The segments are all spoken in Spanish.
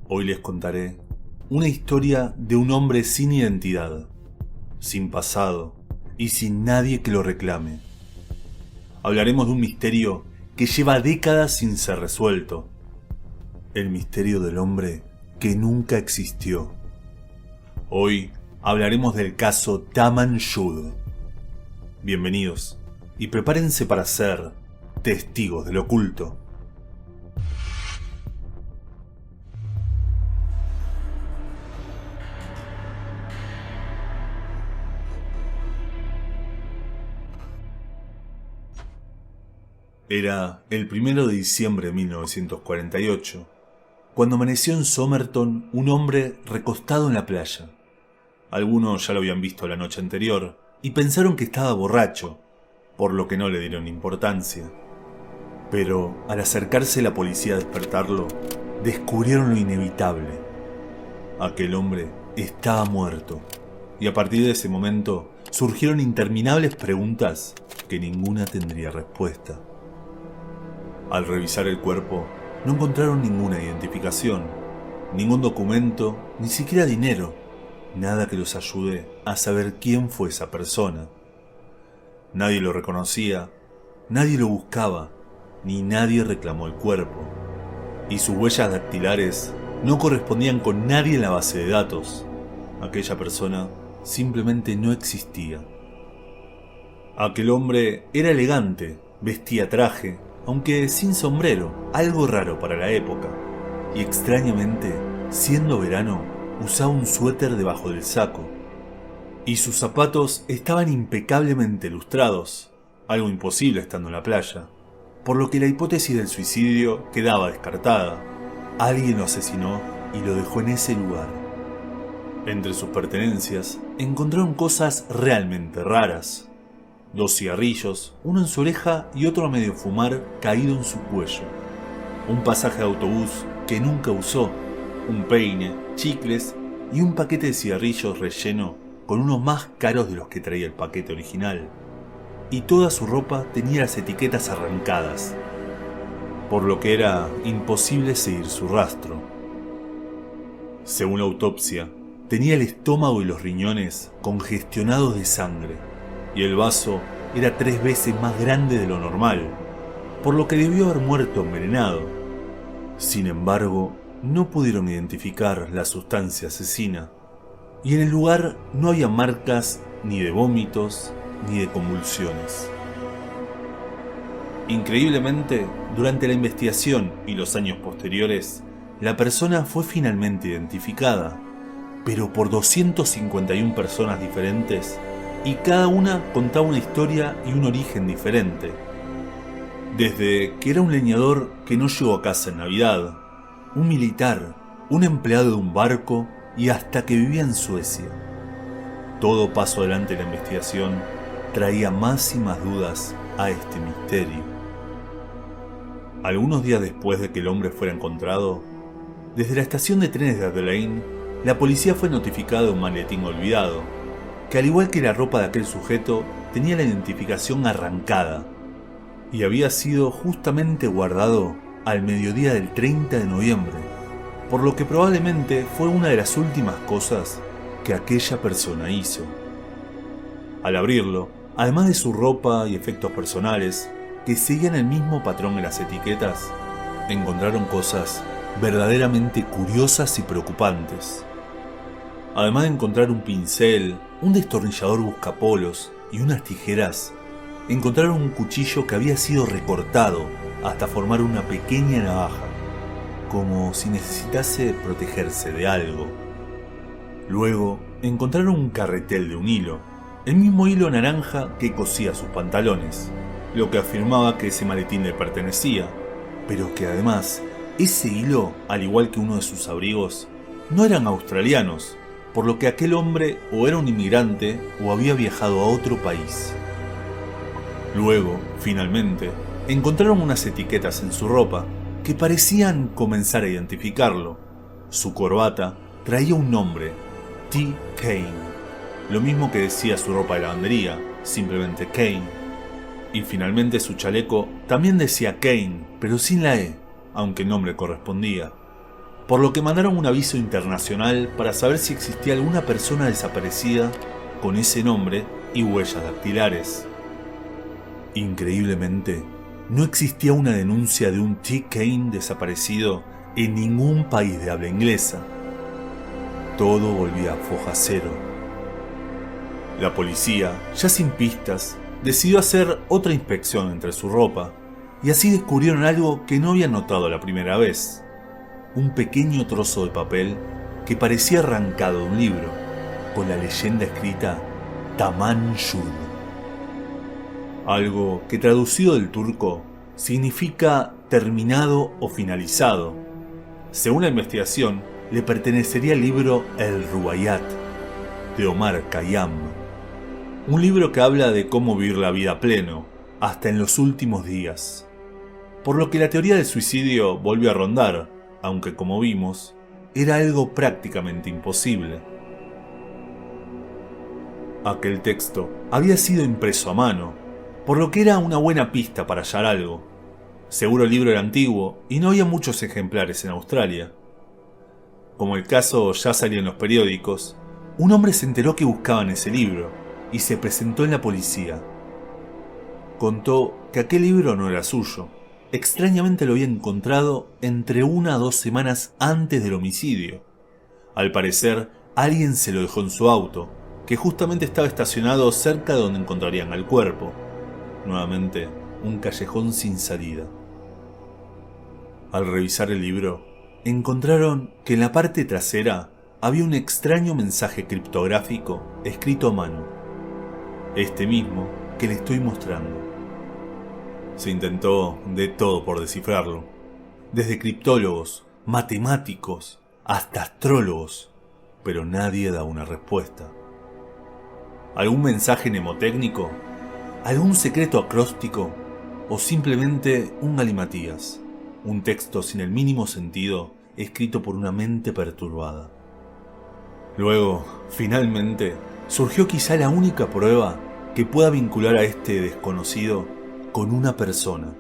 Hoy les contaré una historia de un hombre sin identidad, sin pasado y sin nadie que lo reclame. Hablaremos de un misterio que lleva décadas sin ser resuelto. El misterio del hombre que nunca existió. Hoy hablaremos del caso Taman Yud. Bienvenidos y prepárense para ser testigos del oculto. Era el 1 de diciembre de 1948, cuando amaneció en Somerton un hombre recostado en la playa. Algunos ya lo habían visto la noche anterior y pensaron que estaba borracho, por lo que no le dieron importancia. Pero al acercarse la policía a despertarlo, descubrieron lo inevitable. Aquel hombre estaba muerto, y a partir de ese momento surgieron interminables preguntas que ninguna tendría respuesta. Al revisar el cuerpo, no encontraron ninguna identificación, ningún documento, ni siquiera dinero, nada que los ayude a saber quién fue esa persona. Nadie lo reconocía, nadie lo buscaba, ni nadie reclamó el cuerpo, y sus huellas dactilares no correspondían con nadie en la base de datos. Aquella persona simplemente no existía. Aquel hombre era elegante, vestía traje, aunque sin sombrero, algo raro para la época, y extrañamente, siendo verano, usaba un suéter debajo del saco, y sus zapatos estaban impecablemente lustrados, algo imposible estando en la playa, por lo que la hipótesis del suicidio quedaba descartada. Alguien lo asesinó y lo dejó en ese lugar. Entre sus pertenencias encontraron cosas realmente raras. 2 cigarrillos, uno en su oreja y otro a medio fumar caído en su cuello. Un pasaje de autobús que nunca usó, un peine, chicles y un paquete de cigarrillos relleno con unos más caros de los que traía el paquete original. Y toda su ropa tenía las etiquetas arrancadas, por lo que era imposible seguir su rastro. Según la autopsia, tenía el estómago y los riñones congestionados de sangre, y el vaso era 3 veces más grande de lo normal, por lo que debió haber muerto envenenado. Sin embargo, no pudieron identificar la sustancia asesina, y en el lugar no había marcas ni de vómitos ni de convulsiones. Increíblemente, durante la investigación y los años posteriores, la persona fue finalmente identificada, pero por 251 personas diferentes, y cada una contaba una historia y un origen diferente. Desde que era un leñador que no llegó a casa en Navidad, un militar, un empleado de un barco y hasta que vivía en Suecia. Todo paso adelante en la investigación traía más y más dudas a este misterio. Algunos días después de que el hombre fuera encontrado, desde la estación de trenes de Adelaide, la policía fue notificada de un maletín olvidado, que al igual que la ropa de aquel sujeto, tenía la identificación arrancada, y había sido justamente guardado al mediodía del 30 de noviembre, por lo que probablemente fue una de las últimas cosas que aquella persona hizo. Al abrirlo, además de su ropa y efectos personales, que seguían el mismo patrón en las etiquetas, encontraron cosas verdaderamente curiosas y preocupantes. Además de encontrar un pincel, un destornillador buscapolos y unas tijeras, encontraron un cuchillo que había sido recortado hasta formar una pequeña navaja, como si necesitase protegerse de algo. Luego, encontraron un carretel de un hilo, el mismo hilo naranja que cosía sus pantalones, lo que afirmaba que ese maletín le pertenecía, pero que además, ese hilo, al igual que uno de sus abrigos, no eran australianos, por lo que aquel hombre o era un inmigrante o había viajado a otro país. Luego, finalmente, encontraron unas etiquetas en su ropa que parecían comenzar a identificarlo. Su corbata traía un nombre, T. Kane, lo mismo que decía su ropa de lavandería, simplemente Kane. Y finalmente su chaleco también decía Kane, pero sin la E, aunque el nombre correspondía. por lo que mandaron un aviso internacional para saber si existía alguna persona desaparecida con ese nombre y huellas dactilares. Increíblemente, no existía una denuncia de un T. Kane desaparecido en ningún país de habla inglesa. Todo volvía a foja cero. La policía, ya sin pistas, decidió hacer otra inspección entre su ropa, y así descubrieron algo que no habían notado la primera vez: un pequeño trozo de papel que parecía arrancado de un libro, con la leyenda escrita Taman Yud. Algo que traducido del turco significa terminado o finalizado. Según la investigación, le pertenecería al libro El Rubaiyat, de Omar Khayyam. Un libro que habla de cómo vivir la vida a pleno, hasta en los últimos días. Por lo que la teoría del suicidio volvió a rondar, aunque como vimos, era algo prácticamente imposible. Aquel texto había sido impreso a mano, por lo que era una buena pista para hallar algo. Seguro el libro era antiguo y no había muchos ejemplares en Australia. Como el caso ya salía en los periódicos, un hombre se enteró que buscaban ese libro y se presentó en la policía. Contó que aquel libro no era suyo. Extrañamente lo había encontrado entre 1 a 2 semanas antes del homicidio. Al parecer, alguien se lo dejó en su auto, que justamente estaba estacionado cerca de donde encontrarían al cuerpo. Nuevamente, un callejón sin salida. Al revisar el libro, encontraron que en la parte trasera había un extraño mensaje criptográfico escrito a mano. Este mismo que le estoy mostrando. Se intentó de todo por descifrarlo, desde criptólogos, matemáticos, hasta astrólogos, pero nadie da una respuesta. ¿Algún mensaje mnemotécnico? ¿Algún secreto acróstico? ¿O simplemente un galimatías? Un texto sin el mínimo sentido, escrito por una mente perturbada. Luego, finalmente, surgió quizá la única prueba que pueda vincular a este desconocido con una persona.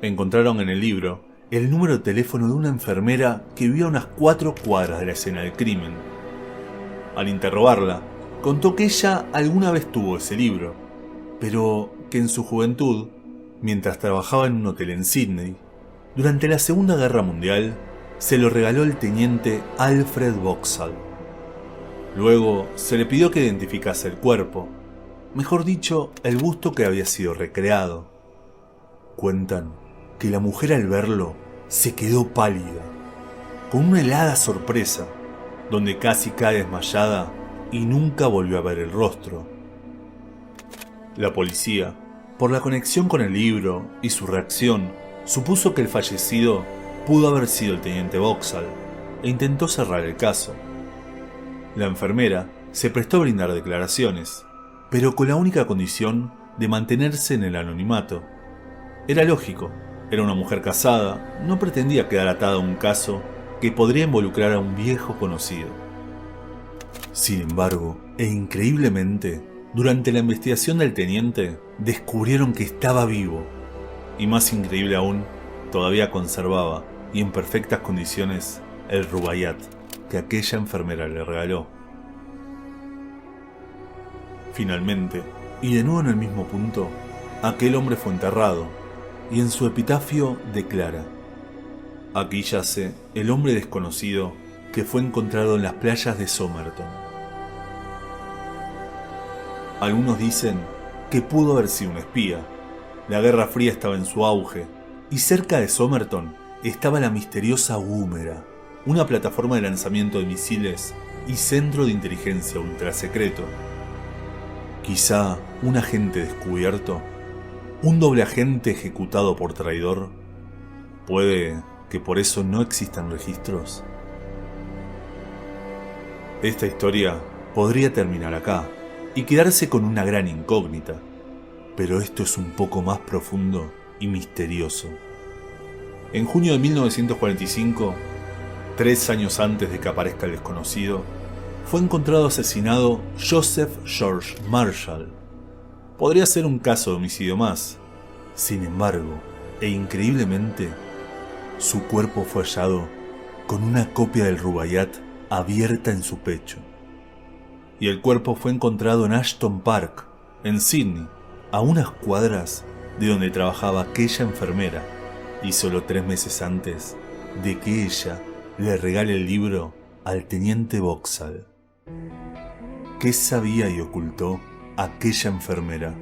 Encontraron en el libro el número de teléfono de una enfermera que vivía a unas 4 cuadras de la escena del crimen. Al interrogarla, contó que ella alguna vez tuvo ese libro, pero que en su juventud, mientras trabajaba en un hotel en Sydney, durante la Segunda Guerra Mundial, se lo regaló el teniente Alfred Vauxhall. Luego se le pidió que identificase el cuerpo, mejor dicho, el busto que había sido recreado. Cuentan que la mujer al verlo se quedó pálida, con una helada sorpresa, donde casi cae desmayada y nunca volvió a ver el rostro. La policía, por la conexión con el libro y su reacción, supuso que el fallecido pudo haber sido el teniente Vauxhall e intentó cerrar el caso. La enfermera se prestó a brindar declaraciones, pero con la única condición de mantenerse en el anonimato. Era lógico, era una mujer casada, no pretendía quedar atada a un caso que podría involucrar a un viejo conocido. Sin embargo, e increíblemente, durante la investigación del teniente, descubrieron que estaba vivo. Y más increíble aún, todavía conservaba, y en perfectas condiciones, el Rubaiyat que aquella enfermera le regaló. Finalmente, y de nuevo en el mismo punto, aquel hombre fue enterrado, y en su epitafio declara: aquí yace el hombre desconocido que fue encontrado en las playas de Somerton. Algunos dicen que pudo haber sido un espía. La Guerra Fría estaba en su auge, y cerca de Somerton estaba la misteriosa Woomera, una plataforma de lanzamiento de misiles y centro de inteligencia ultrasecreto. Quizá un agente descubierto, un doble agente ejecutado por traidor. Puede que por eso no existan registros. Esta historia podría terminar acá y quedarse con una gran incógnita, pero esto es un poco más profundo y misterioso. En junio de 1945, 3 años antes de que aparezca el desconocido, fue encontrado asesinado Joseph George Marshall. Podría ser un caso de homicidio más. Sin embargo, e increíblemente, su cuerpo fue hallado con una copia del Rubaiyat abierta en su pecho. Y el cuerpo fue encontrado en Ashton Park, en Sydney, a unas cuadras de donde trabajaba aquella enfermera, y solo 3 meses antes de que ella le regale el libro al teniente Vauxhall. ¿Qué sabía y ocultó aquella enfermera?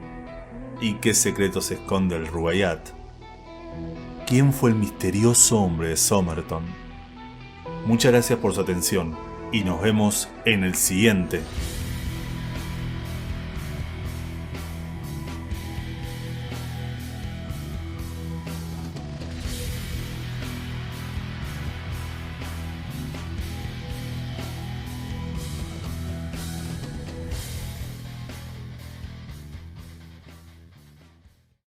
¿Y qué secretos esconde el Rubaiyat? ¿Quién fue el misterioso hombre de Somerton? Muchas gracias por su atención y nos vemos en el siguiente